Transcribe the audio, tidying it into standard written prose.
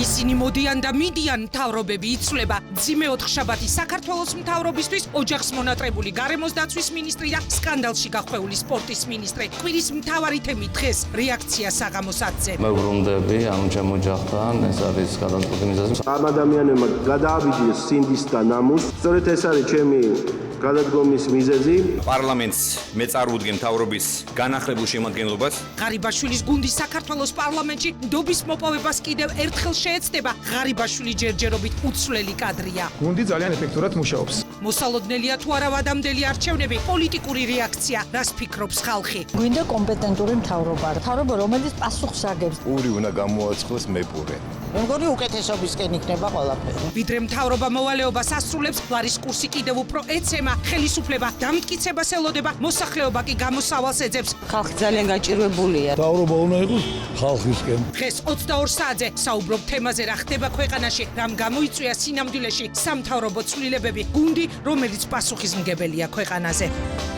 ისინი მოდიან და მიდიან, მთავრობები იცვლება. ძიმე ოთხშაბათი საქართველოს მთავრობისთვის ოჯახს მონატრებული გარემოს დაცვის მინისტრი და სკანდალში გახვეული სპორტის მინისტრი. კვირის მთავარი თემი დღეს რეაქცია საღამოს 10-ზე. მეუბრუნდები ამ ჩემ ოჯახთან, ეს არის გადამწყვეტი მიზეზი. ამ ადამიანებმა გადააბიძიეს სინდის და ნამუს. სწორედ ეს არის ჩემი გადადგომის მიზეზი. პარლამენტს მე წარუდგენ მთავრობის განახლებულ შემადგენლობას. ღარიბაშვილის გუნდი საქართველოს პარლამენტში ნდობის მოპოვებას კიდევ ერთხელ შეეცდება. ღარიბაშვილი ჯერჯერობით უცვლელი კადრია. გუნდი ძალიან ეფექტურად მუშაობს. მოსალოდნელია თუ არა ვადამდელი არჩევნები, პოლიტიკური რეაქცია, რას ფიქრობს ხალხი. გვინდა კომპეტენტური მთავრობა, რომელიც პასუხს აგებს. პური უნდა გამოაცხოს მეპურე. მე მგონი უკეთესობისკენ იქნება ყველაფერი. ვიდრე მთავრობა მოვალეობას ასრულებს, ლარის კურსი კიდევ უფრო ეცემა, ხელისუფლება დამტკიცებას ელოდება, მოსახლეობა კი გამოსავალს ეძებს. ხალხი ძალიან გაჭირვებულია. მთავრობა უნდა იყოს ხალხისკენ. დღეს 22 საათზე საუბრობ თემაზე, რა ხდება ქვეყანაში, რამ გამოიწვია სინამდვილეში სამთავრობო ცვლილებები, გუნდი, რომელიც პასუხისმგებელია ქვეყანაზე.